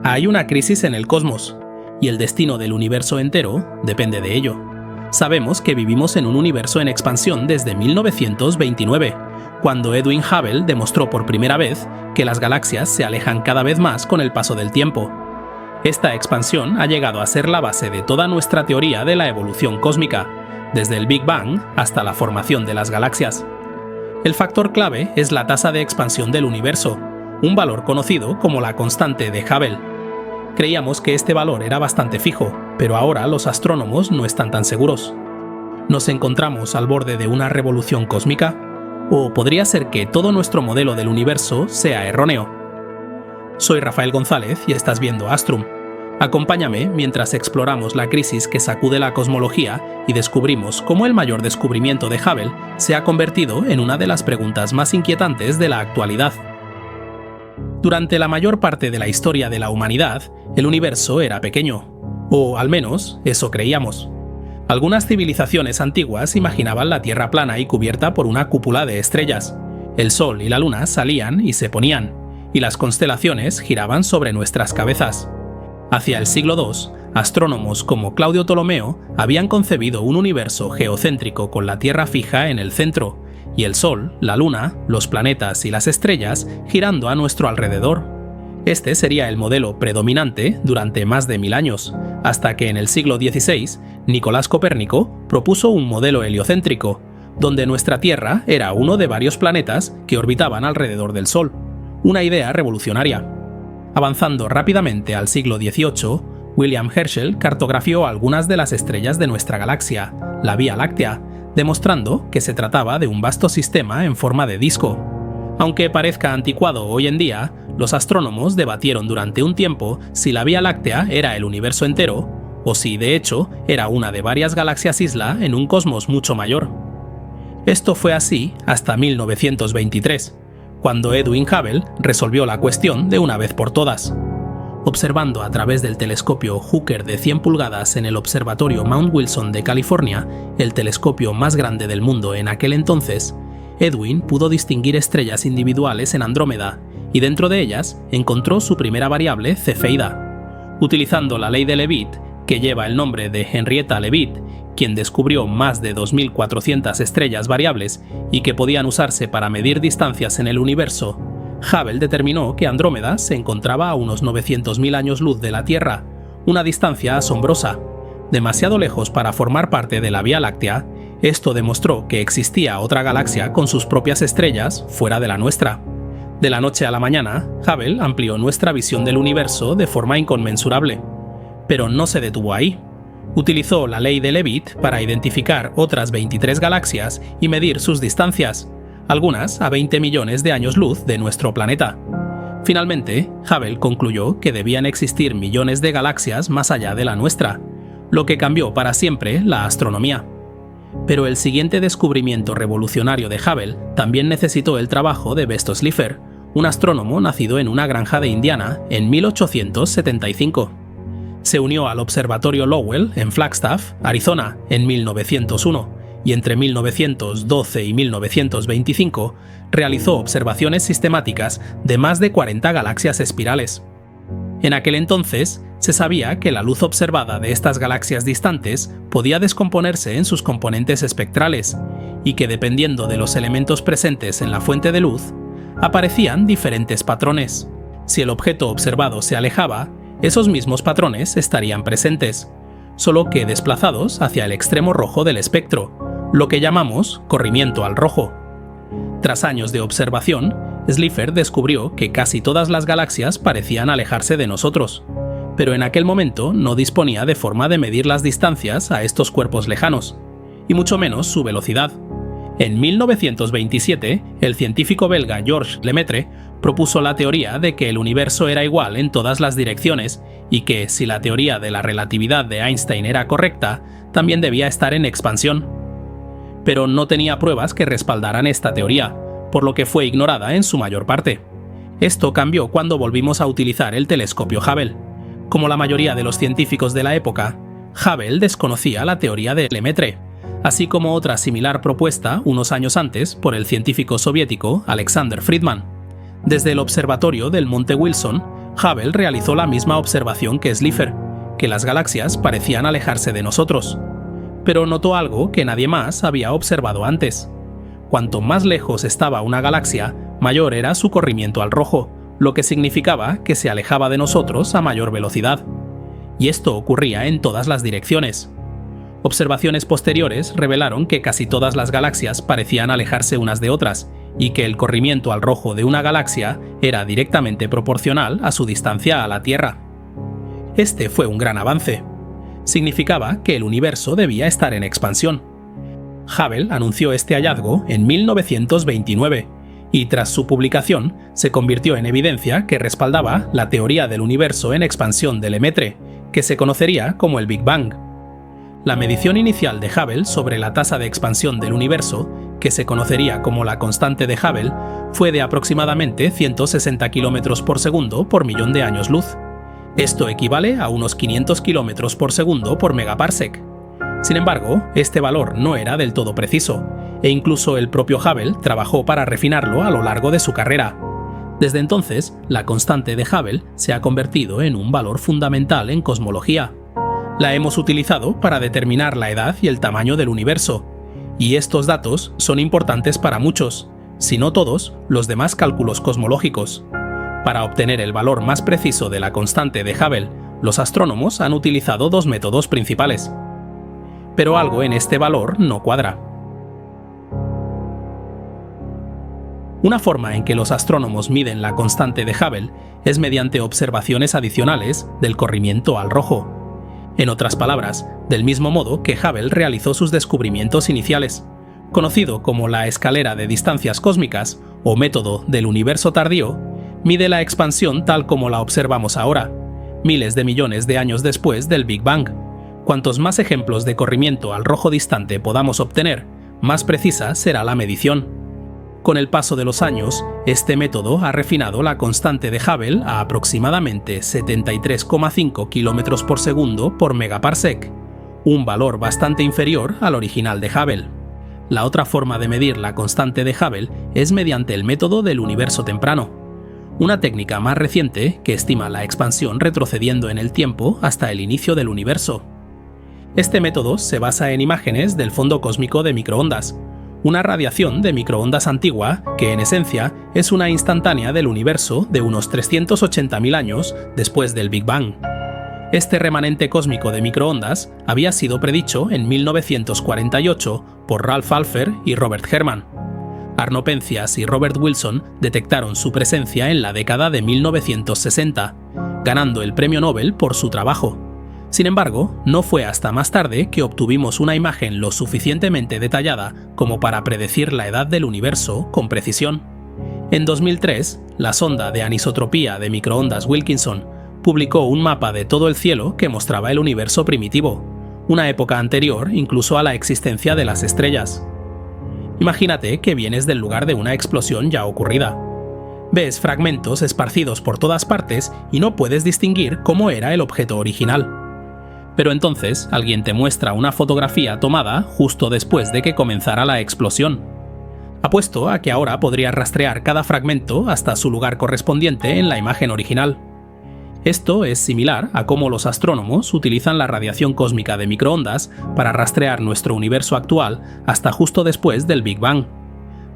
Hay una crisis en el cosmos, y el destino del universo entero depende de ello. Sabemos que vivimos en un universo en expansión desde 1929, cuando Edwin Hubble demostró por primera vez que las galaxias se alejan cada vez más con el paso del tiempo. Esta expansión ha llegado a ser la base de toda nuestra teoría de la evolución cósmica, desde el Big Bang hasta la formación de las galaxias. El factor clave es la tasa de expansión del universo, un valor conocido como la constante de Hubble. Creíamos que este valor era bastante fijo, pero ahora los astrónomos no están tan seguros. ¿Nos encontramos al borde de una revolución cósmica? ¿O podría ser que todo nuestro modelo del universo sea erróneo? Soy Rafael González y estás viendo Astrum. Acompáñame mientras exploramos la crisis que sacude la cosmología y descubrimos cómo el mayor descubrimiento de Hubble se ha convertido en una de las preguntas más inquietantes de la actualidad. Durante la mayor parte de la historia de la humanidad, el universo era pequeño, o al menos eso creíamos. Algunas civilizaciones antiguas imaginaban la Tierra plana y cubierta por una cúpula de estrellas. El Sol y la Luna salían y se ponían, y las constelaciones giraban sobre nuestras cabezas. Hacia el siglo II, astrónomos como Claudio Ptolomeo habían concebido un universo geocéntrico con la Tierra fija en el centro, y el Sol, la Luna, los planetas y las estrellas girando a nuestro alrededor. Este sería el modelo predominante durante más de 1000 años, hasta que en el siglo XVI, Nicolás Copérnico propuso un modelo heliocéntrico, donde nuestra Tierra era uno de varios planetas que orbitaban alrededor del Sol. Una idea revolucionaria. Avanzando rápidamente al siglo XVIII, William Herschel cartografió algunas de las estrellas de nuestra galaxia, la Vía Láctea, demostrando que se trataba de un vasto sistema en forma de disco. Aunque parezca anticuado hoy en día, los astrónomos debatieron durante un tiempo si la Vía Láctea era el universo entero, o si de hecho era una de varias galaxias isla en un cosmos mucho mayor. Esto fue así hasta 1923, cuando Edwin Hubble resolvió la cuestión de una vez por todas. Observando a través del telescopio Hooker de 100 pulgadas en el observatorio Mount Wilson de California, el telescopio más grande del mundo en aquel entonces, Edwin pudo distinguir estrellas individuales en Andrómeda, y dentro de ellas encontró su primera variable cefeida. Utilizando la ley de Leavitt, que lleva el nombre de Henrietta Leavitt, quien descubrió más de 2400 estrellas variables y que podían usarse para medir distancias en el universo, Hubble determinó que Andrómeda se encontraba a unos 900.000 años luz de la Tierra, una distancia asombrosa. Demasiado lejos para formar parte de la Vía Láctea, esto demostró que existía otra galaxia con sus propias estrellas fuera de la nuestra. De la noche a la mañana, Hubble amplió nuestra visión del universo de forma inconmensurable. Pero no se detuvo ahí. Utilizó la ley de Leavitt para identificar otras 23 galaxias y medir sus distancias, algunas a 20 millones de años luz de nuestro planeta. Finalmente, Hubble concluyó que debían existir millones de galaxias más allá de la nuestra, lo que cambió para siempre la astronomía. Pero el siguiente descubrimiento revolucionario de Hubble también necesitó el trabajo de Besto Slipher, un astrónomo nacido en una granja de Indiana en 1875. Se unió al Observatorio Lowell en Flagstaff, Arizona, en 1901, y entre 1912 y 1925 realizó observaciones sistemáticas de más de 40 galaxias espirales. En aquel entonces, se sabía que la luz observada de estas galaxias distantes podía descomponerse en sus componentes espectrales, y que dependiendo de los elementos presentes en la fuente de luz, aparecían diferentes patrones. Si el objeto observado se alejaba, esos mismos patrones estarían presentes, solo que desplazados hacia el extremo rojo del espectro, lo que llamamos corrimiento al rojo. Tras años de observación, Slipher descubrió que casi todas las galaxias parecían alejarse de nosotros, pero en aquel momento no disponía de forma de medir las distancias a estos cuerpos lejanos, y mucho menos su velocidad. En 1927, el científico belga Georges Lemaitre propuso la teoría de que el universo era igual en todas las direcciones y que, si la teoría de la relatividad de Einstein era correcta, también debía estar en expansión. Pero no tenía pruebas que respaldaran esta teoría, por lo que fue ignorada en su mayor parte. Esto cambió cuando volvimos a utilizar el telescopio Hubble. Como la mayoría de los científicos de la época, Hubble desconocía la teoría de Lemaitre, así como otra similar propuesta unos años antes por el científico soviético Alexander Friedman. Desde el observatorio del Monte Wilson, Hubble realizó la misma observación que Slipher, que las galaxias parecían alejarse de nosotros, pero notó algo que nadie más había observado antes. Cuanto más lejos estaba una galaxia, mayor era su corrimiento al rojo, lo que significaba que se alejaba de nosotros a mayor velocidad. Y esto ocurría en todas las direcciones. Observaciones posteriores revelaron que casi todas las galaxias parecían alejarse unas de otras, y que el corrimiento al rojo de una galaxia era directamente proporcional a su distancia a la Tierra. Este fue un gran avance. Significaba que el universo debía estar en expansión. Hubble anunció este hallazgo en 1929, y tras su publicación se convirtió en evidencia que respaldaba la teoría del universo en expansión de Lemaitre, que se conocería como el Big Bang. La medición inicial de Hubble sobre la tasa de expansión del universo, que se conocería como la constante de Hubble, fue de aproximadamente 160 km por segundo por millón de años luz. Esto equivale a unos 500 km por segundo por megaparsec. Sin embargo, este valor no era del todo preciso, e incluso el propio Hubble trabajó para refinarlo a lo largo de su carrera. Desde entonces, la constante de Hubble se ha convertido en un valor fundamental en cosmología. La hemos utilizado para determinar la edad y el tamaño del universo, y estos datos son importantes para muchos, si no todos, los demás cálculos cosmológicos. Para obtener el valor más preciso de la constante de Hubble, los astrónomos han utilizado dos métodos principales. Pero algo en este valor no cuadra. Una forma en que los astrónomos miden la constante de Hubble es mediante observaciones adicionales del corrimiento al rojo. En otras palabras, del mismo modo que Hubble realizó sus descubrimientos iniciales, conocido como la escalera de distancias cósmicas o método del universo tardío, mide la expansión tal como la observamos ahora, miles de millones de años después del Big Bang. Cuantos más ejemplos de corrimiento al rojo distante podamos obtener, más precisa será la medición. Con el paso de los años, este método ha refinado la constante de Hubble a aproximadamente 73,5 km por segundo por megaparsec, un valor bastante inferior al original de Hubble. La otra forma de medir la constante de Hubble es mediante el método del universo temprano, una técnica más reciente que estima la expansión retrocediendo en el tiempo hasta el inicio del universo. Este método se basa en imágenes del fondo cósmico de microondas, una radiación de microondas antigua que en esencia es una instantánea del universo de unos 380.000 años después del Big Bang. Este remanente cósmico de microondas había sido predicho en 1948 por Ralph Alpher y Robert Herman. Arno Penzias y Robert Wilson detectaron su presencia en la década de 1960, ganando el premio Nobel por su trabajo. Sin embargo, no fue hasta más tarde que obtuvimos una imagen lo suficientemente detallada como para predecir la edad del universo con precisión. En 2003, la sonda de anisotropía de microondas Wilkinson publicó un mapa de todo el cielo que mostraba el universo primitivo, una época anterior incluso a la existencia de las estrellas. Imagínate que vienes del lugar de una explosión ya ocurrida. Ves fragmentos esparcidos por todas partes y no puedes distinguir cómo era el objeto original. Pero entonces alguien te muestra una fotografía tomada justo después de que comenzara la explosión. Apuesto a que ahora podrías rastrear cada fragmento hasta su lugar correspondiente en la imagen original. Esto es similar a cómo los astrónomos utilizan la radiación cósmica de microondas para rastrear nuestro universo actual hasta justo después del Big Bang.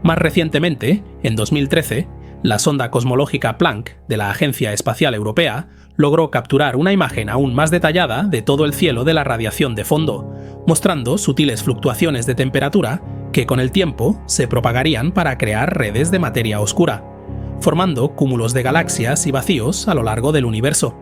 Más recientemente, en 2013, la sonda cosmológica Planck de la Agencia Espacial Europea logró capturar una imagen aún más detallada de todo el cielo de la radiación de fondo, mostrando sutiles fluctuaciones de temperatura que con el tiempo se propagarían para crear redes de materia oscura, formando cúmulos de galaxias y vacíos a lo largo del universo.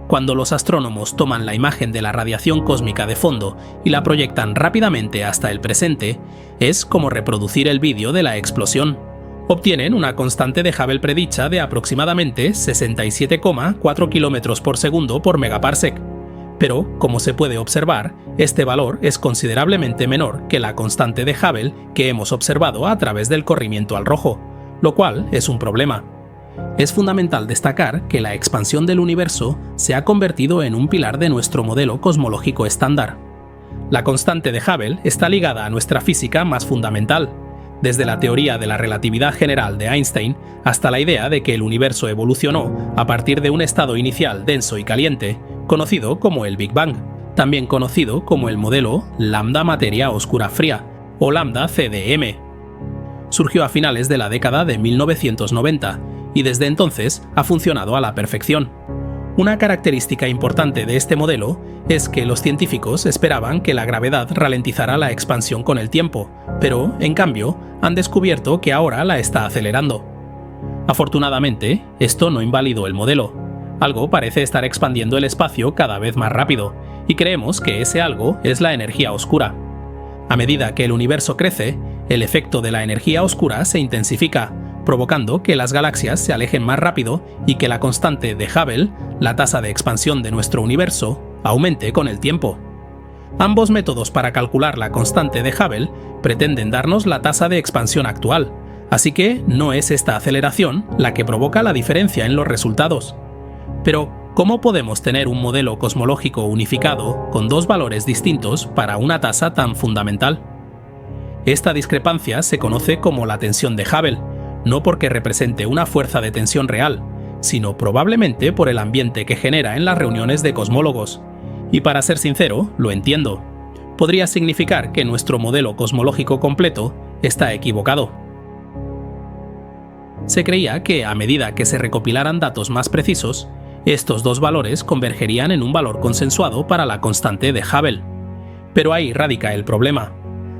Cuando los astrónomos toman la imagen de la radiación cósmica de fondo y la proyectan rápidamente hasta el presente, es como reproducir el vídeo de la explosión. Obtienen una constante de Hubble predicha de aproximadamente 67,4 km por segundo por megaparsec. Pero, como se puede observar, este valor es considerablemente menor que la constante de Hubble que hemos observado a través del corrimiento al rojo, lo cual es un problema. Es fundamental destacar que la expansión del universo se ha convertido en un pilar de nuestro modelo cosmológico estándar. La constante de Hubble está ligada a nuestra física más fundamental, desde la teoría de la relatividad general de Einstein hasta la idea de que el universo evolucionó a partir de un estado inicial denso y caliente, conocido como el Big Bang, también conocido como el modelo lambda materia oscura fría, o lambda CDM. Surgió a finales de la década de 1990 y desde entonces ha funcionado a la perfección. Una característica importante de este modelo es que los científicos esperaban que la gravedad ralentizara la expansión con el tiempo, pero, en cambio, han descubierto que ahora la está acelerando. Afortunadamente, esto no invalidó el modelo. Algo parece estar expandiendo el espacio cada vez más rápido, y creemos que ese algo es la energía oscura. A medida que el universo crece, el efecto de la energía oscura se intensifica, provocando que las galaxias se alejen más rápido y que la constante de Hubble, la tasa de expansión de nuestro universo, aumente con el tiempo. Ambos métodos para calcular la constante de Hubble pretenden darnos la tasa de expansión actual, así que no es esta aceleración la que provoca la diferencia en los resultados. Pero, ¿cómo podemos tener un modelo cosmológico unificado con dos valores distintos para una tasa tan fundamental? Esta discrepancia se conoce como la tensión de Hubble, no porque represente una fuerza de tensión real, sino probablemente por el ambiente que genera en las reuniones de cosmólogos. Y para ser sincero, lo entiendo. Podría significar que nuestro modelo cosmológico completo está equivocado. Se creía que a medida que se recopilaran datos más precisos, estos dos valores convergerían en un valor consensuado para la constante de Hubble. Pero ahí radica el problema.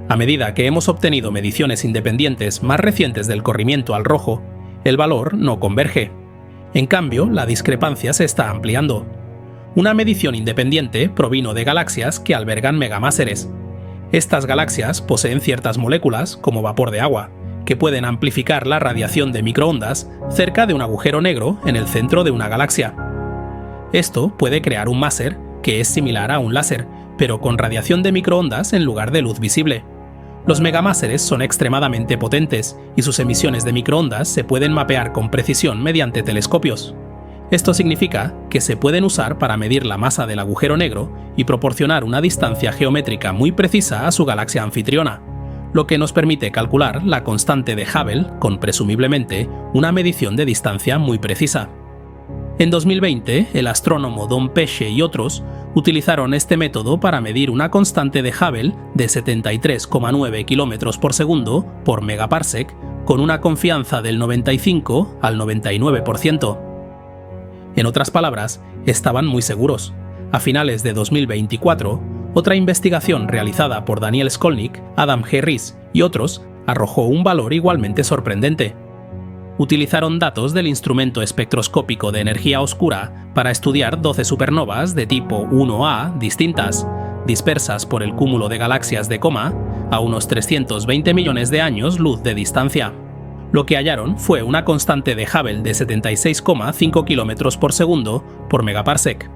A medida que hemos obtenido mediciones independientes más recientes del corrimiento al rojo, el valor no converge. En cambio, la discrepancia se está ampliando. Una medición independiente provino de galaxias que albergan megamáseres. Estas galaxias poseen ciertas moléculas, como vapor de agua, que pueden amplificar la radiación de microondas cerca de un agujero negro en el centro de una galaxia. Esto puede crear un máser que es similar a un láser, pero con radiación de microondas en lugar de luz visible. Los megamáseres son extremadamente potentes y sus emisiones de microondas se pueden mapear con precisión mediante telescopios. Esto significa que se pueden usar para medir la masa del agujero negro y proporcionar una distancia geométrica muy precisa a su galaxia anfitriona, lo que nos permite calcular la constante de Hubble con presumiblemente una medición de distancia muy precisa. En 2020, el astrónomo Don Pesce y otros utilizaron este método para medir una constante de Hubble de 73,9 km por segundo por megaparsec con una confianza del 95 al 99%. En otras palabras, estaban muy seguros. A finales de 2024, otra investigación realizada por Daniel Skolnick, Adam G. Rees y otros arrojó un valor igualmente sorprendente. Utilizaron datos del instrumento espectroscópico de energía oscura para estudiar 12 supernovas de tipo 1A distintas, dispersas por el cúmulo de galaxias de Coma a unos 320 millones de años luz de distancia. Lo que hallaron fue una constante de Hubble de 76,5 km por segundo por megaparsec.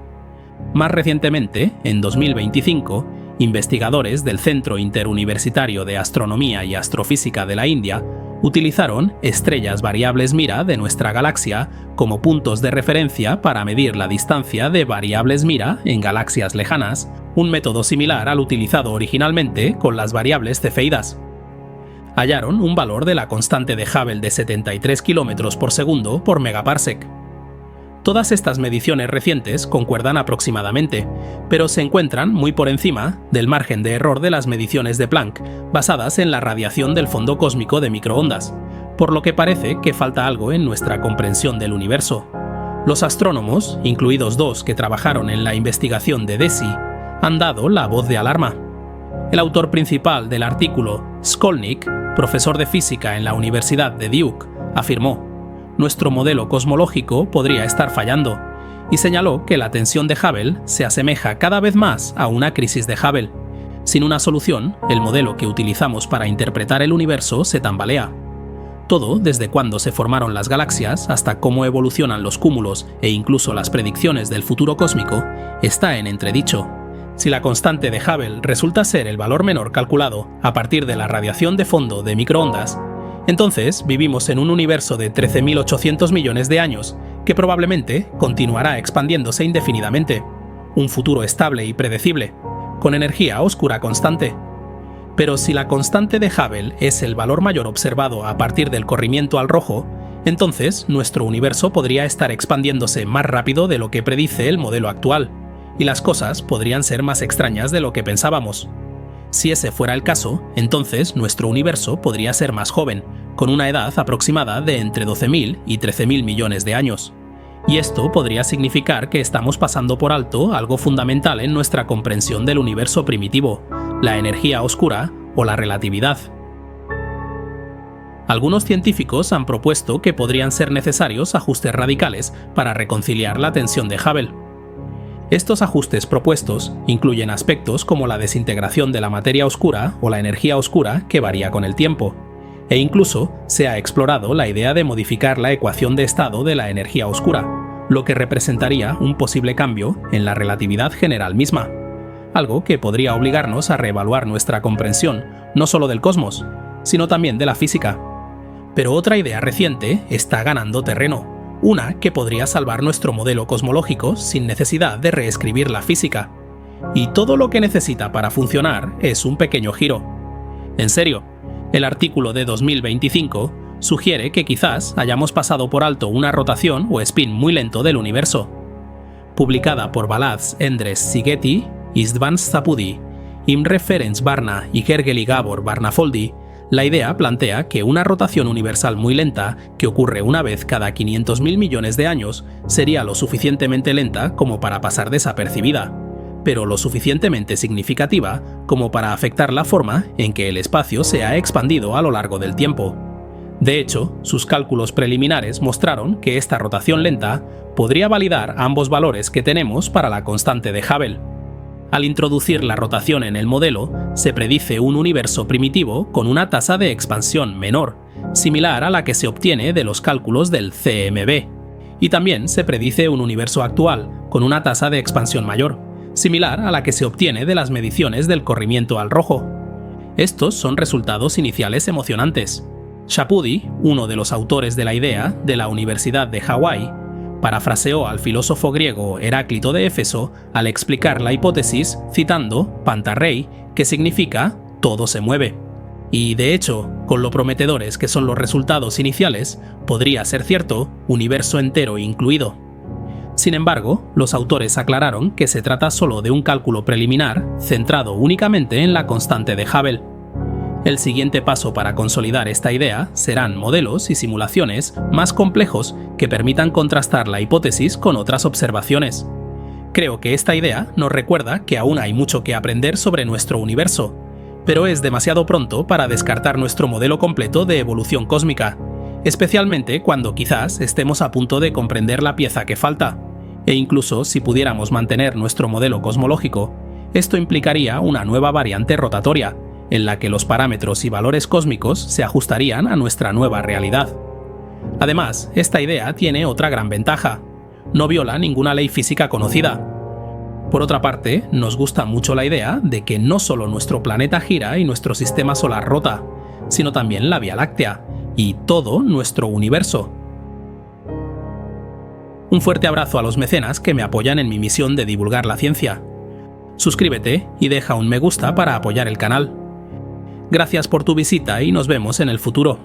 Más recientemente, en 2025, investigadores del Centro Interuniversitario de Astronomía y Astrofísica de la India utilizaron estrellas variables Mira de nuestra galaxia como puntos de referencia para medir la distancia de variables Mira en galaxias lejanas, un método similar al utilizado originalmente con las variables cefeidas. Hallaron un valor de la constante de Hubble de 73 km por segundo por megaparsec. Todas estas mediciones recientes concuerdan aproximadamente, pero se encuentran muy por encima del margen de error de las mediciones de Planck, basadas en la radiación del fondo cósmico de microondas, por lo que parece que falta algo en nuestra comprensión del universo. Los astrónomos, incluidos dos que trabajaron en la investigación de DESI, han dado la voz de alarma. El autor principal del artículo, Skolnick, profesor de física en la Universidad de Duke, afirmó: nuestro modelo cosmológico podría estar fallando, y señaló que la tensión de Hubble se asemeja cada vez más a una crisis de Hubble. Sin una solución, el modelo que utilizamos para interpretar el universo se tambalea. Todo, desde cuándo se formaron las galaxias hasta cómo evolucionan los cúmulos e incluso las predicciones del futuro cósmico, está en entredicho. Si la constante de Hubble resulta ser el valor menor calculado a partir de la radiación de fondo de microondas, entonces vivimos en un universo de 13.800 millones de años que probablemente continuará expandiéndose indefinidamente, un futuro estable y predecible, con energía oscura constante. Pero si la constante de Hubble es el valor mayor observado a partir del corrimiento al rojo, entonces nuestro universo podría estar expandiéndose más rápido de lo que predice el modelo actual, y las cosas podrían ser más extrañas de lo que pensábamos. Si ese fuera el caso, entonces nuestro universo podría ser más joven, con una edad aproximada de entre 12.000 y 13.000 millones de años. Y esto podría significar que estamos pasando por alto algo fundamental en nuestra comprensión del universo primitivo, la energía oscura o la relatividad. Algunos científicos han propuesto que podrían ser necesarios ajustes radicales para reconciliar la tensión de Hubble. Estos ajustes propuestos incluyen aspectos como la desintegración de la materia oscura o la energía oscura que varía con el tiempo, e incluso se ha explorado la idea de modificar la ecuación de estado de la energía oscura, lo que representaría un posible cambio en la relatividad general misma, algo que podría obligarnos a reevaluar nuestra comprensión no solo del cosmos, sino también de la física. Pero otra idea reciente está ganando terreno, una que podría salvar nuestro modelo cosmológico sin necesidad de reescribir la física. Y todo lo que necesita para funcionar es un pequeño giro. En serio, el artículo de 2025 sugiere que quizás hayamos pasado por alto una rotación o spin muy lento del universo. Publicada por Balázs, Endres Szigeti, István Szapudi, Imre Ferenc Barna y Gergely Gábor Barnafoldi, la idea plantea que una rotación universal muy lenta, que ocurre una vez cada 500.000 millones de años, sería lo suficientemente lenta como para pasar desapercibida, pero lo suficientemente significativa como para afectar la forma en que el espacio se ha expandido a lo largo del tiempo. De hecho, sus cálculos preliminares mostraron que esta rotación lenta podría validar ambos valores que tenemos para la constante de Hubble. Al introducir la rotación en el modelo, se predice un universo primitivo con una tasa de expansión menor, similar a la que se obtiene de los cálculos del CMB. Y también se predice un universo actual con una tasa de expansión mayor, similar a la que se obtiene de las mediciones del corrimiento al rojo. Estos son resultados iniciales emocionantes. Szapudi, uno de los autores de la idea de la Universidad de Hawái, parafraseó al filósofo griego Heráclito de Éfeso al explicar la hipótesis citando pantarrei, que significa todo se mueve. Y de hecho, con lo prometedores que son los resultados iniciales, podría ser cierto, universo entero incluido. Sin embargo, los autores aclararon que se trata solo de un cálculo preliminar centrado únicamente en la constante de Hubble. El siguiente paso para consolidar esta idea serán modelos y simulaciones más complejos que permitan contrastar la hipótesis con otras observaciones. Creo que esta idea nos recuerda que aún hay mucho que aprender sobre nuestro universo, pero es demasiado pronto para descartar nuestro modelo completo de evolución cósmica, especialmente cuando quizás estemos a punto de comprender la pieza que falta, e incluso si pudiéramos mantener nuestro modelo cosmológico, esto implicaría una nueva variante rotatoria, en la que los parámetros y valores cósmicos se ajustarían a nuestra nueva realidad. Además, esta idea tiene otra gran ventaja: no viola ninguna ley física conocida. Por otra parte, nos gusta mucho la idea de que no solo nuestro planeta gira y nuestro sistema solar rota, sino también la Vía Láctea y todo nuestro universo. Un fuerte abrazo a los mecenas que me apoyan en mi misión de divulgar la ciencia. Suscríbete y deja un me gusta para apoyar el canal. Gracias por tu visita y nos vemos en el futuro.